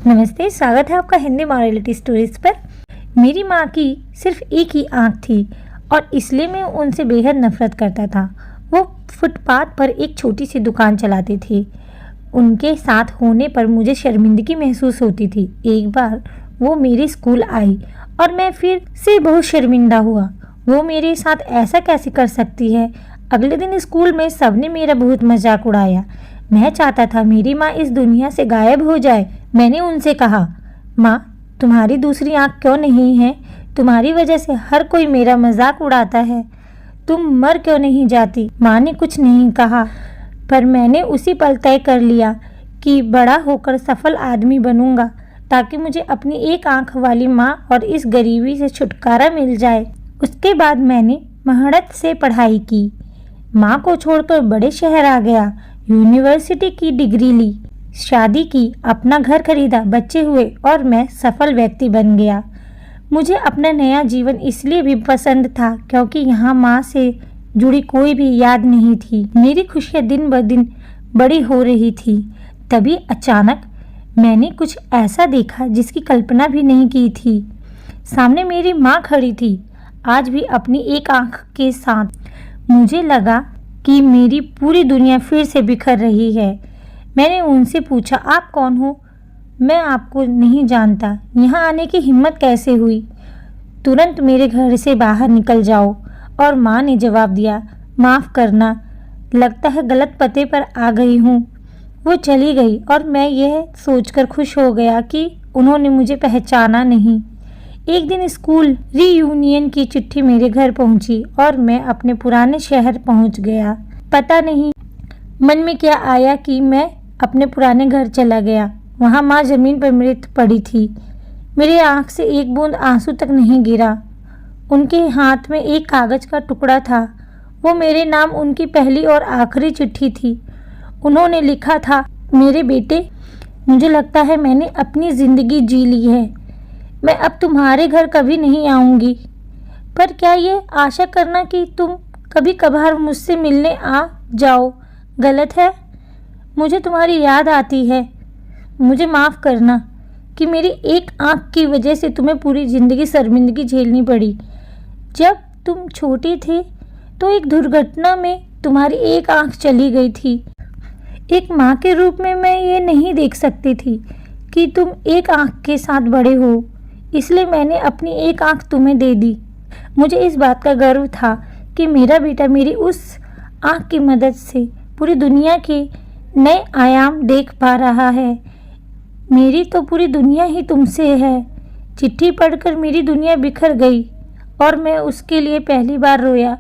नमस्ते, स्वागत है आपका हिंदी मॉरलिटी स्टोरीज पर। मेरी माँ की सिर्फ एक ही आँख थी और इसलिए मैं उनसे बेहद नफरत करता था। वो फुटपाथ पर एक छोटी सी दुकान चलाती थी। उनके साथ होने पर मुझे शर्मिंदगी महसूस होती थी। एक बार वो मेरे स्कूल आई और मैं फिर से बहुत शर्मिंदा हुआ। वो मेरे साथ ऐसा कैसे कर सकती है। अगले दिन स्कूल में सबने मेरा बहुत मजाक उड़ाया। मैं चाहता था मेरी माँ इस दुनिया से गायब हो जाए। मैंने उनसे कहा, माँ, तुम्हारी दूसरी आँख क्यों नहीं है? तुम्हारी वजह से हर कोई मेरा मजाक उड़ाता है। तुम मर क्यों नहीं जाती? माँ ने कुछ नहीं कहा, पर मैंने उसी पल तय कर लिया कि बड़ा होकर सफल आदमी बनूंगा ताकि मुझे अपनी एक आँख वाली माँ और इस गरीबी से छुटकारा मिल जाए। उसके बाद मैंने महारत से पढ़ाई की, माँ को छोड़कर बड़े शहर आ गया, यूनिवर्सिटी की डिग्री ली, शादी की, अपना घर खरीदा, बच्चे हुए और मैं सफल व्यक्ति बन गया। मुझे अपना नया जीवन इसलिए भी पसंद था क्योंकि यहाँ माँ से जुड़ी कोई भी याद नहीं थी। मेरी खुशियाँ दिन ब दिन बड़ी हो रही थी। तभी अचानक मैंने कुछ ऐसा देखा जिसकी कल्पना भी नहीं की थी। सामने मेरी माँ खड़ी थी, आज भी अपनी एक आँख के साथ। मुझे लगा कि मेरी पूरी दुनिया फिर से बिखर रही है। मैंने उनसे पूछा, आप कौन हो? मैं आपको नहीं जानता। यहाँ आने की हिम्मत कैसे हुई? तुरंत मेरे घर से बाहर निकल जाओ। और माँ ने जवाब दिया, माफ़ करना, लगता है गलत पते पर आ गई हूँ। वो चली गई और मैं यह सोचकर खुश हो गया कि उन्होंने मुझे पहचाना नहीं। एक दिन स्कूल रीयूनियन की चिट्ठी मेरे घर पहुंची और मैं अपने पुराने शहर पहुंच गया। पता नहीं मन में क्या आया कि मैं अपने पुराने घर चला गया। वहां माँ जमीन पर मृत पड़ी थी। मेरी आंख से एक बूंद आंसू तक नहीं गिरा। उनके हाथ में एक कागज का टुकड़ा था। वो मेरे नाम उनकी पहली और आखिरी चिट्ठी थी। उन्होंने लिखा था, मेरे बेटे, मुझे लगता है मैंने अपनी ज़िंदगी जी ली है। मैं अब तुम्हारे घर कभी नहीं आऊँगी, पर क्या ये आशा करना कि तुम कभी कभार मुझसे मिलने आ जाओ गलत है? मुझे तुम्हारी याद आती है। मुझे माफ़ करना कि मेरी एक आँख की वजह से तुम्हें पूरी ज़िंदगी शर्मिंदगी झेलनी पड़ी। जब तुम छोटे थे तो एक दुर्घटना में तुम्हारी एक आँख चली गई थी। एक माँ के रूप में मैं ये नहीं देख सकती थी कि तुम एक आँख के साथ बड़े हो, इसलिए मैंने अपनी एक आँख तुम्हें दे दी। मुझे इस बात का गर्व था कि मेरा बेटा मेरी उस आँख की मदद से पूरी दुनिया के नए आयाम देख पा रहा है। मेरी तो पूरी दुनिया ही तुमसे है। चिट्ठी पढ़कर मेरी दुनिया बिखर गई और मैं उसके लिए पहली बार रोया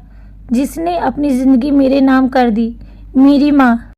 जिसने अपनी ज़िंदगी मेरे नाम कर दी, मेरी माँ।